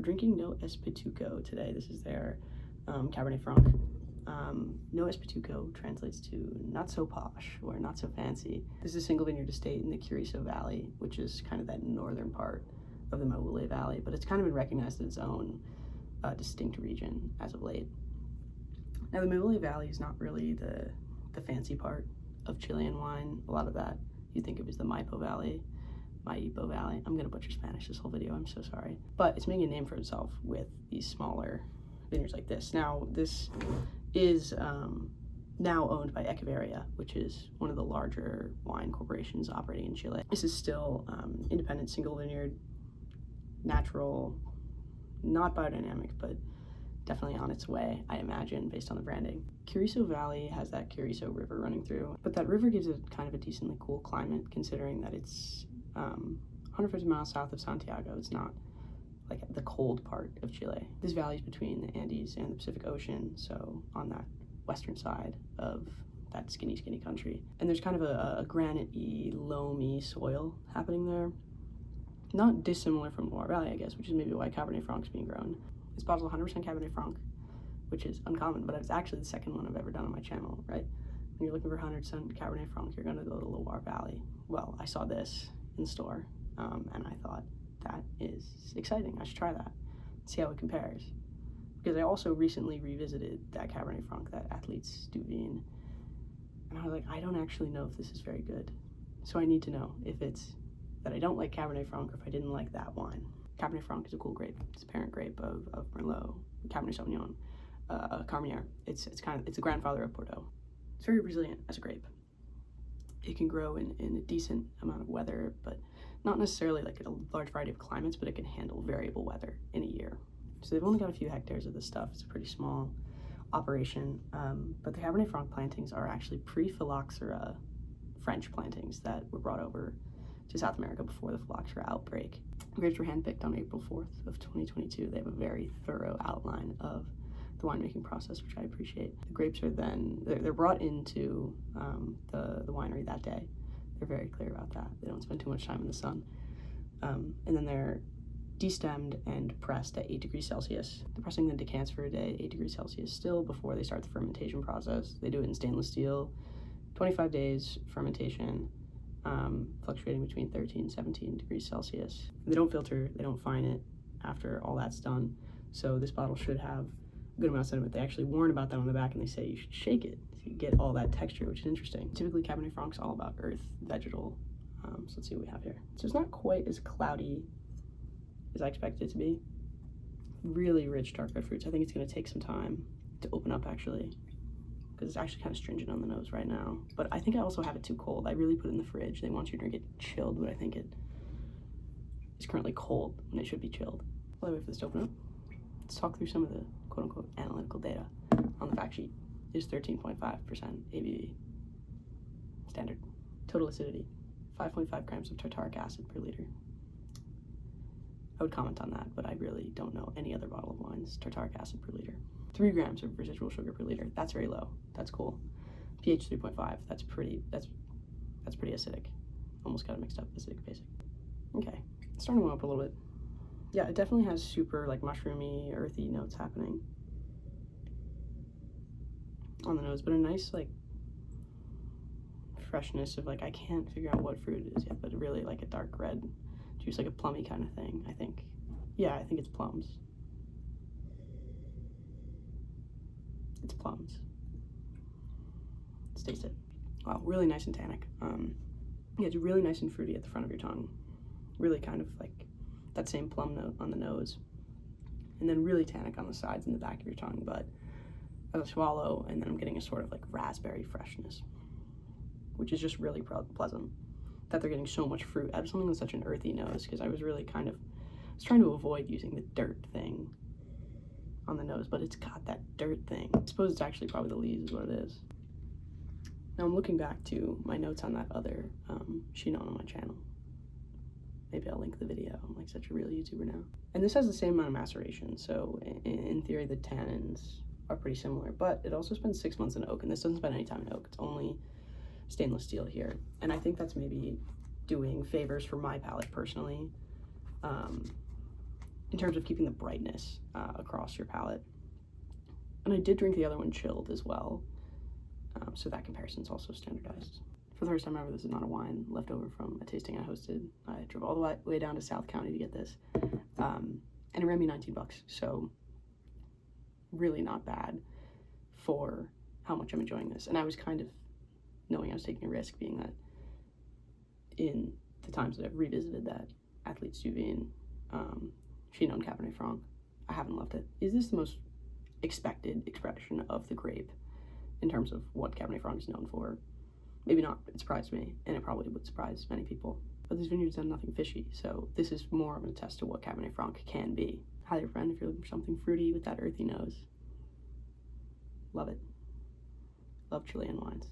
We're drinking No Es Pituko today. This is their Cabernet Franc. No Es Pituko translates to not so posh or not so fancy. This is a single vineyard estate in the Curicó Valley, which is kind of that northern part of the Maule Valley, but it's kind of been recognized as its own distinct region as of late. Now, the Maule Valley is not really the fancy part of Chilean wine. A lot of that you think of as the Maipo Valley. I'm gonna butcher Spanish this whole video, I'm so sorry. But it's making a name for itself with these smaller vineyards like this. Now, this is now owned by Echeverria, which is one of the larger wine corporations operating in Chile. This is still independent, single vineyard, natural, not biodynamic, but definitely on its way, I imagine, based on the branding. Curicó Valley has that Curicó River running through, but that river gives it kind of a decently cool climate, considering that it's 150 miles south of Santiago. It's not like the cold part of Chile. This valley is between the Andes and the Pacific Ocean, so on that western side of that skinny country. And there's kind of a granite-y, loamy soil happening there. Not dissimilar from Loire Valley, I guess, which is maybe why Cabernet Franc is being grown. This bottle's 100% Cabernet Franc, which is uncommon, but it's actually the second one I've ever done on my channel, right? When you're looking for 100% Cabernet Franc, you're gonna go to Loire Valley. Well, I saw this in the store, and I thought, that is exciting. I should try that, see how it compares. Because I also recently revisited that Cabernet Franc, that Athletes du Vin, and I was like, I don't actually know if this is very good. So I need to know if it's that I don't like Cabernet Franc or if I didn't like that wine. Cabernet Franc is a cool grape. It's a parent grape of Merlot, Cabernet Sauvignon, Carmenere. It's the grandfather of Bordeaux. It's very resilient as a grape. It can grow in a decent amount of weather, but not necessarily like a large variety of climates, but it can handle variable weather in a year. So they've only got a few hectares of this stuff. It's a pretty small operation, but the Cabernet Franc plantings are actually pre-phylloxera French plantings that were brought over to South America before the phylloxera outbreak. The grapes were handpicked on April 4th of 2022. They have a very thorough outline of the winemaking process, which I appreciate. The grapes are then, they're brought into the winery that day. They're very clear about that. They don't spend too much time in the sun. And then they're destemmed and pressed at 8 degrees Celsius. The pressing then decants for a day, 8 degrees Celsius still, before they start the fermentation process. They do it in stainless steel, 25 days fermentation, fluctuating between 13 and 17 degrees Celsius. They don't filter, they don't fine it after all that's done. So this bottle should have a good amount of sediment. They actually warn about that on the back, and they say you should shake it to get all that texture, which is interesting. Typically Cabernet Franc's all about earth, vegetal. So let's see what we have here. So it's not quite as cloudy as I expected it to be. Really rich dark red fruits. I think it's gonna take some time to open up actually, because it's actually kind of stringent on the nose right now. But I think I also have it too cold. I really put it in the fridge. They want you to drink it chilled, but I think it is currently cold when it should be chilled. While I wait for this to open up, let's talk through some of the quote-unquote analytical data on the fact sheet. It is 13.5% ABV. Standard. Total acidity, 5.5 grams of tartaric acid per liter. I would comment on that, but I really don't know any other bottle of wine's tartaric acid per liter. 3 grams of residual sugar per liter. That's very low. That's cool. pH 3.5. That's pretty acidic. Almost got it mixed up, acidic, basic. Okay, it's starting to warm up a little bit. Yeah, it definitely has super like mushroomy, earthy notes happening on the nose, but a nice like freshness of like, I can't figure out what fruit it is yet, but really like a dark red juice, like a plummy kind of thing, I think. Yeah, I think it's plums. It's plums. Let's taste it. Wow, really nice and tannic. Yeah, it's really nice and fruity at the front of your tongue. Really kind of like that same plum note on the nose. And then really tannic on the sides and the back of your tongue, but as I swallow, and then I'm getting a sort of like raspberry freshness, which is just really pleasant. That they're getting so much fruit out of something with such an earthy nose, because I was really I was trying to avoid using the dirt thing on the nose, but it's got that dirt thing. I suppose it's actually probably the leaves is what it is. Now I'm looking back to my notes on that other Chinon on my channel. Maybe I'll link the video. I'm like such a real YouTuber now. And this has the same amount of maceration, so in theory the tannins are pretty similar, but it also spends 6 months in oak, and this doesn't spend any time in oak. It's only stainless steel here, and I think that's maybe doing favors for my palate personally. in terms of keeping the brightness across your palate. And I did drink the other one chilled as well, so that comparison is also standardized. For the first time ever, this is not a wine left over from a tasting I hosted. I drove all the way down to South County to get this, and it ran me 19 bucks, so really not bad for how much I'm enjoying this. And I was kind of knowing I was taking a risk, being that in the times that I've revisited that Athlete Stuvine, Chinon Cabernet Franc, I haven't loved it. Is this the most expected expression of the grape in terms of what Cabernet Franc is known for? Maybe not. It surprised me, and it probably would surprise many people. But this vineyard's done nothing fishy, so this is more of a test to what Cabernet Franc can be. Highly recommend if you're looking for something fruity with that earthy nose. Love it. Love Chilean wines.